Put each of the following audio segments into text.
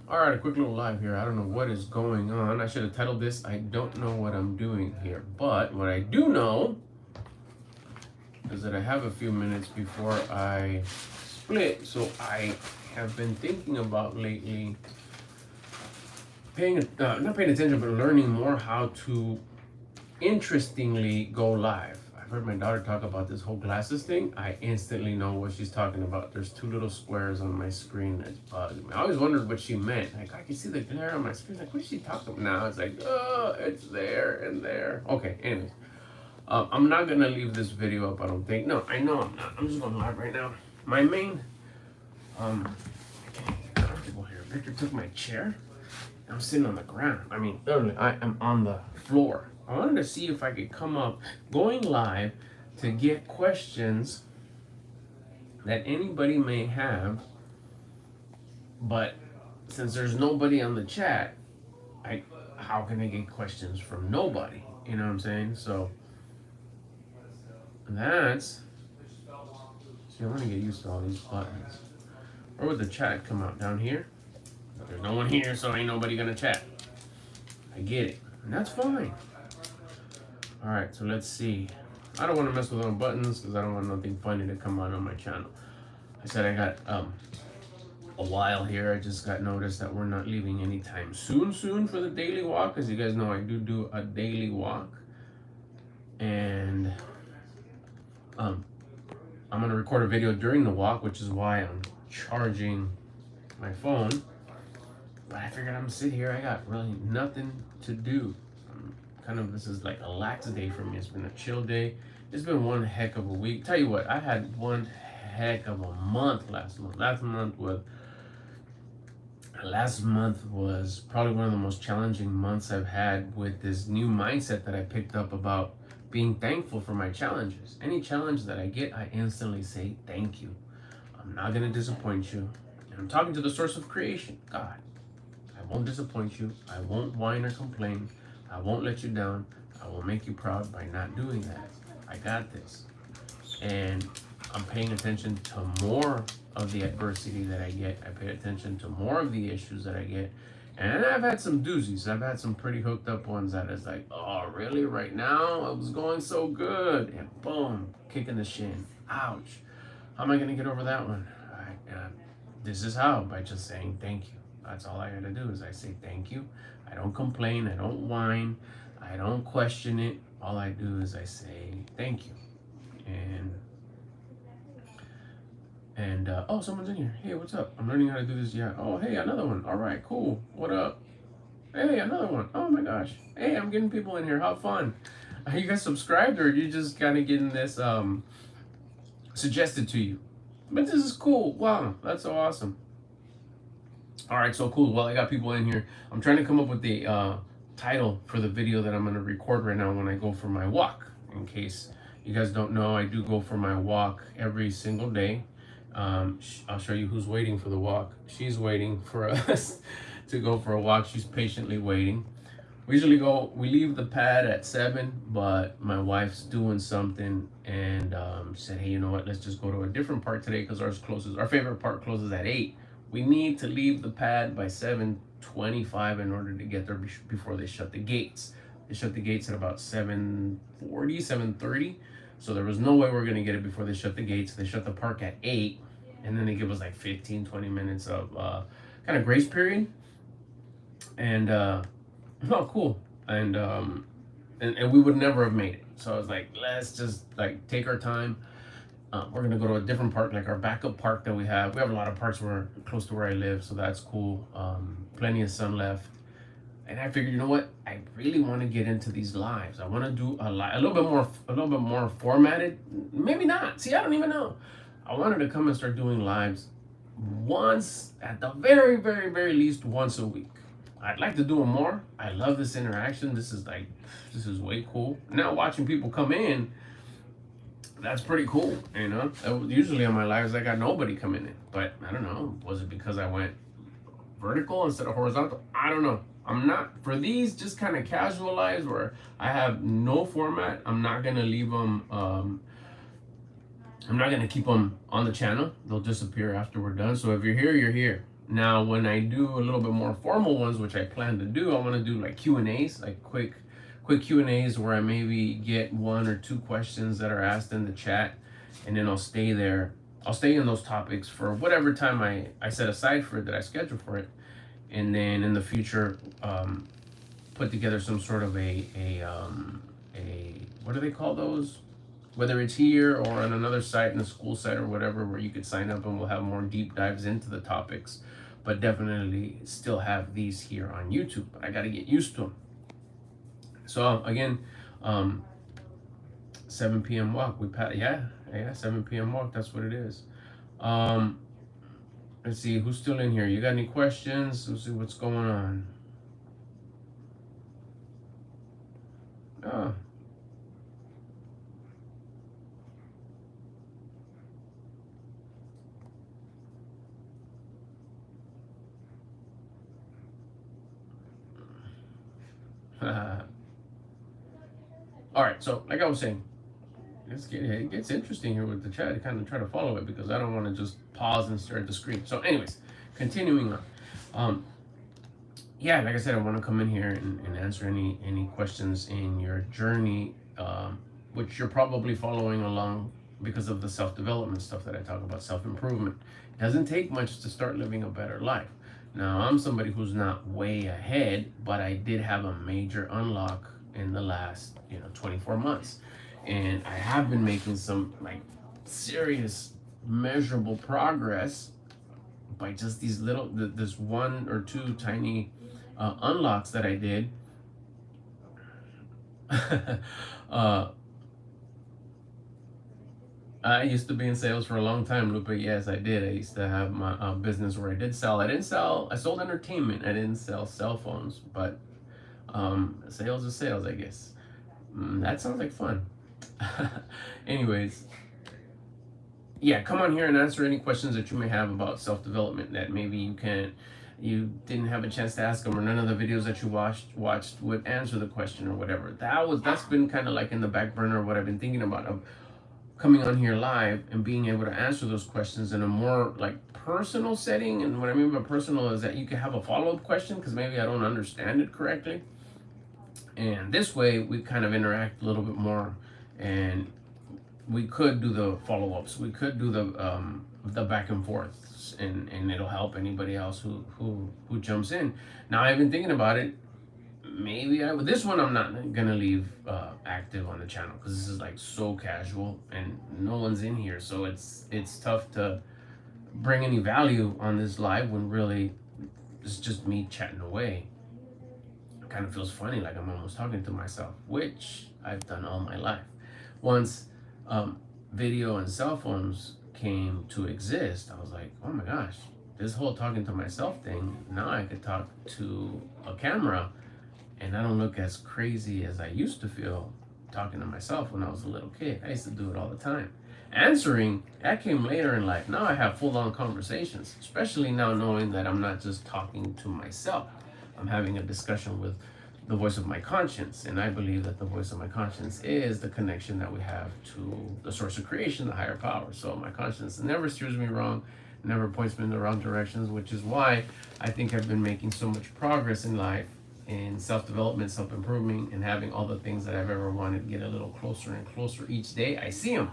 All right, a quick little live here. I don't know what is going on. I should have titled this, I don't know what I'm doing here. But what I do know is that I have a few minutes before I split. So I have been thinking about lately not paying attention, but learning more how to interestingly go live. I've heard my daughter talk about this whole glasses thing. I instantly know what she's talking about. There's two little squares on my screen that's bugging me. I always wondered what she meant. Like, I can see the glare on my screen. Like, what is she talking about? Now it's like, oh, it's there and there. Okay, anyways. I'm not gonna leave this video up, I don't think. No, I know I'm not. I'm just going live right now. My main, I can't get comfortable here. Victor took my chair. I'm sitting on the ground. I mean, literally, I am on the floor. I wanted to see if I could come up going live to get questions that anybody may have. But since there's nobody on the chat, how can I get questions from nobody? You know what I'm saying? So that's, see, I want to get used to all these buttons. Where would the chat come out? Down here? But there's no one here, so ain't nobody gonna chat. I get it, and that's fine. All right, so let's see. I don't want to mess with all buttons because I don't want nothing funny to come out on my channel. I said I got a while here. I just got noticed that we're not leaving anytime soon for the daily walk. As you guys know, I do a daily walk, and I'm gonna record a video during the walk, which is why I'm charging my phone. But I figured I'm gonna sit here. I got really nothing to do. This is like a lax day for me. It's been a chill day. It's been one heck of a week. Tell you what, I had one heck of a month last month. Last month was probably one of the most challenging months I've had with this new mindset that I picked up about being thankful for my challenges. Any challenge that I get, I instantly say thank you. I'm not gonna disappoint you. And I'm talking to the source of creation, God. I won't disappoint you. I won't whine or complain. I won't let you down. I will make you proud by not doing that. I got this. And I'm paying attention to more of the adversity that I get. I pay attention to more of the issues that I get. And I've had some doozies. I've had some pretty hooked up ones that is like, oh, really? Right now? It was going so good. And boom, kick in the shin. Ouch. How am I going to get over that one? This is how, by just saying thank you. That's all I gotta do is I say thank you. I don't complain. I don't whine. I don't question it. All I do is I say thank you. And oh, someone's in here. Hey, what's up? I'm learning how to do this. Yeah. Oh, hey, another one. All right, cool. What up? Hey, another one. Oh my gosh. Hey, I'm getting people in here. How fun. Are you guys subscribed, or are you just kind of getting this suggested to you? But this is cool. Wow, that's so awesome. All right, so cool. Well, I got people in here. I'm trying to come up with the title for the video that I'm going to record right now when I go for my walk. In case you guys don't know, I do go for my walk every single day. I'll show you who's waiting for the walk. She's waiting for us to go for a walk. She's patiently waiting. We leave the pad at 7, but my wife's doing something and said, hey, you know what? Let's just go to a different park today because our favorite park closes at 8. We need to leave the pad by 7:25 in order to get there before they shut the gates. They shut the gates at about 7:40, 7:30. So there was no way we're going to get it before they shut the gates. They shut the park at 8, and then they give us like 15, 20 minutes of kind of grace period. And, oh, cool. And we would never have made it. So I was like, let's just like take our time. We're gonna go to a different park, like our backup park that we have. We have a lot of parks close to where I live, so that's cool. Plenty of sun left, and I figured, you know what? I really want to get into these lives. I want to do a little bit more formatted. Maybe not. See, I don't even know. I wanted to come and start doing lives once, at the very, very, very least once a week. I'd like to do them more. I love this interaction. This is way cool. Now watching people come in, that's pretty cool, you know. Usually on my lives I got nobody coming in, but I don't know, was it because I went vertical instead of horizontal? I don't know. I'm not, for these just kind of casual lives where I have no format, I'm not gonna leave them I'm not gonna keep them on the channel. They'll disappear after we're done. So if you're here, you're here. Now, when I do a little bit more formal ones, which I plan to do, I want to do like Q&As, like quick Q&As where I maybe get 1 or 2 questions that are asked in the chat, and then I'll stay there. I'll stay in those topics for whatever time I set aside for it, that I schedule for it. And then in the future, put together some sort of a what do they call those? Whether it's here or on another site, in a school site or whatever, where you could sign up and we'll have more deep dives into the topics. But definitely still have these here on YouTube. But I got to get used to them. So again, 7 p.m. walk. Yeah, 7 p.m. walk. That's what it is. Let's see who's still in here. You got any questions? Let's see what's going on. Oh. All right, so like I was saying, it gets interesting here with the chat. I kind of try to follow it because I don't want to just pause and stare at the screen. So anyways, continuing on. Yeah, like I said, I want to come in here and answer any questions in your journey, which you're probably following along because of the self-development stuff that I talk about, self-improvement. It doesn't take much to start living a better life. Now, I'm somebody who's not way ahead, but I did have a major unlock in the last 24 months. And I have been making some like serious measurable progress by just these this 1 or 2 tiny unlocks that I did. I used to be in sales for a long time, Lupe. Yes, I did. I used to have my business where I did sell. I sold entertainment. I didn't sell cell phones, but sales is sales, I guess. That sounds like fun. Anyways, yeah, come on here and answer any questions that you may have about self-development that maybe you didn't have a chance to ask them, or none of the videos that you watched would answer the question or whatever. That's been kind of like in the back burner of what I've been thinking about, of coming on here live and being able to answer those questions in a more like personal setting. And what I mean by personal is that you can have a follow-up question because maybe I don't understand it correctly. And this way we kind of interact a little bit more, and we could do the follow-ups. We could do the back and forths, and it'll help anybody else who jumps in. Now, I've been thinking about it. Maybe this one I'm not gonna leave active on the channel because this is like so casual and no one's in here, so it's tough to bring any value on this live when really it's just me chatting away. It kind of feels funny, like I'm almost talking to myself, which I've done all my life. Once video and cell phones came to exist, I was like, oh my gosh, this whole talking to myself thing, now I could talk to a camera and I don't look as crazy as I used to feel talking to myself when I was a little kid. I used to do it all the time. Answering, that came later in life. Now I have full-on conversations, especially now knowing that I'm not just talking to myself. I'm having a discussion with the voice of my conscience, and I believe that the voice of my conscience is the connection that we have to the source of creation, the higher power. So my conscience never steers me wrong, never points me in the wrong directions, which is why I think I've been making so much progress in life, in self-development, self-improvement, and having all the things that I've ever wanted get a little closer and closer each day. I see them.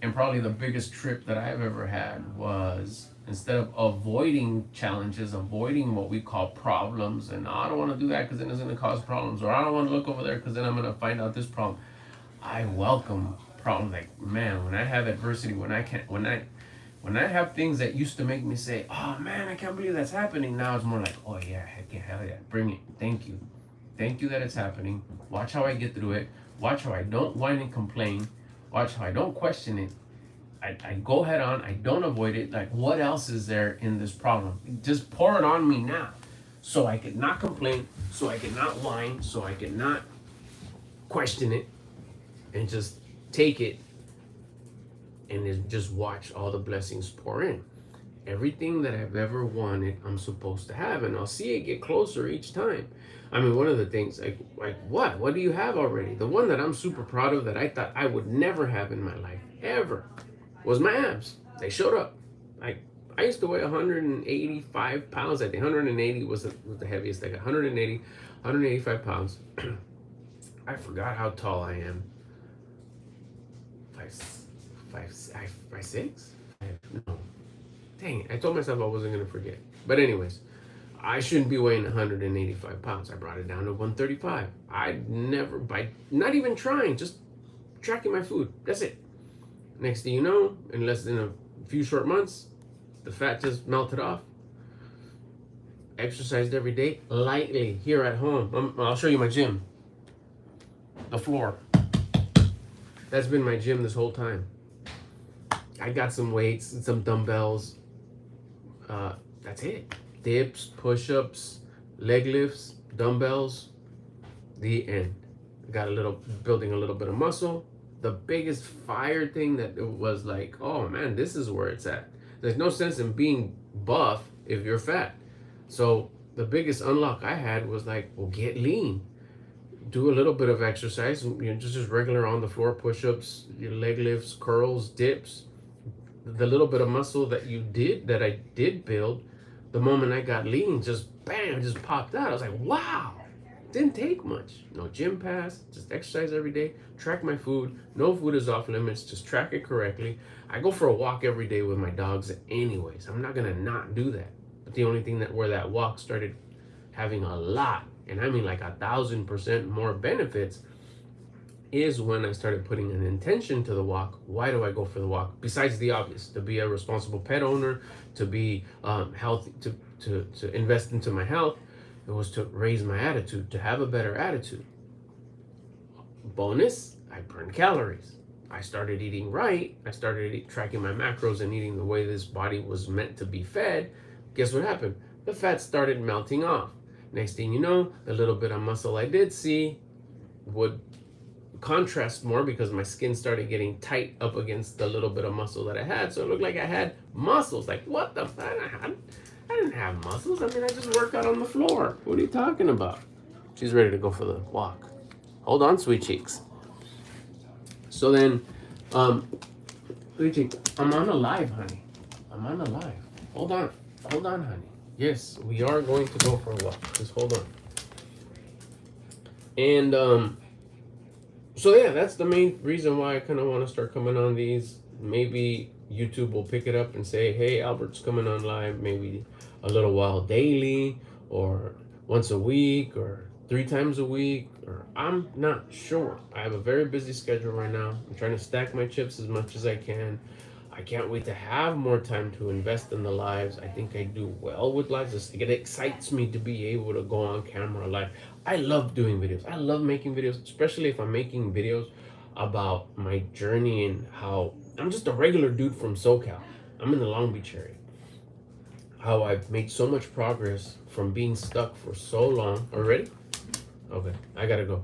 And probably the biggest trip that I've ever had was, instead of avoiding challenges, avoiding what we call problems, and I don't want to do that because then it's going to cause problems, or I don't want to look over there because then I'm going to find out this problem. I welcome problems. Like, man, when I have adversity, when I have things that used to make me say, oh man, I can't believe that's happening, now it's more like, oh yeah, heck yeah, hell yeah, bring it. Thank you that it's happening. Watch how I get through it. Watch how I don't whine and complain. Watch how I don't question it. I go head on. I don't avoid it. Like, what else is there in this problem? Just pour it on me now, so I could not complain, so I could not whine, so I could not question it, and just take it and just watch all the blessings pour in. Everything that I've ever wanted, I'm supposed to have, and I'll see it get closer each time. I mean, one of the things, like what do you have already? The one that I'm super proud of, that I thought I would never have in my life, ever, was my abs. They showed up. Like, I used to weigh 185 pounds. I think 180 was the heaviest I got. 180, 185 pounds. I forgot how tall I am. Five six? No. Dang it. I told myself I wasn't going to forget. But anyways, I shouldn't be weighing 185 pounds. I brought it down to 135. I'd never, by not even trying, just tracking my food. That's it. Next thing you know, in less than a few short months, the fat just melted off. Exercised every day, lightly, here at home. I'll show you my gym. The floor. That's been my gym this whole time. I got some weights and some dumbbells. That's it. Dips, push-ups, leg lifts, dumbbells. The end. Got building a little bit of muscle. The biggest fire thing that it was like, oh man, this is where it's at. There's no sense in being buff if you're fat. So the biggest unlock I had was like, well, get lean. Do a little bit of exercise, just regular on the floor push-ups, your leg lifts, curls, dips. The little bit of muscle that I did build, the moment I got lean, just bam, just popped out. I was like, wow, didn't take much. No gym pass, just exercise every day, track my food. No food is off limits, just track it correctly. I go for a walk every day with my dogs anyways. I'm not gonna not do that. But the only thing where that walk started having a lot, and I mean like 1,000% more benefits, is when I started putting an intention to the walk. Why do I go for the walk? Besides the obvious, to be a responsible pet owner, to be healthy, to invest into my health. It was to raise my attitude, to have a better attitude. Bonus, I burned calories. I started eating right. I started tracking my macros and eating the way this body was meant to be fed. Guess what happened? The fat started melting off. Next thing you know, the little bit of muscle I did see would contrast more because my skin started getting tight up against the little bit of muscle that I had. So it looked like I had muscles. Like, what the fuck? I didn't have muscles. I mean, I just work out on the floor. What are you talking about? She's ready to go for the walk. Hold on, sweet cheeks. So then, sweet cheek, I'm on a live, honey. I'm on a live. Hold on, honey. Yes, we are going to go for a walk. Just hold on. And so yeah, that's the main reason why I kind of want to start coming on these. Maybe YouTube will pick it up and say, hey, Albert's coming on live, maybe a little while daily, or once a week, or 3 times a week, or I'm not sure. I have a very busy schedule right now. I'm trying to stack my chips as much as I can. I can't wait to have more time to invest in the lives. I think I do well with lives. It excites me to be able to go on camera live. I love doing videos. I love making videos, especially if I'm making videos about my journey and how I'm just a regular dude from SoCal. I'm in the Long Beach area. How I've made so much progress from being stuck for so long. Are you ready? Okay, I gotta go.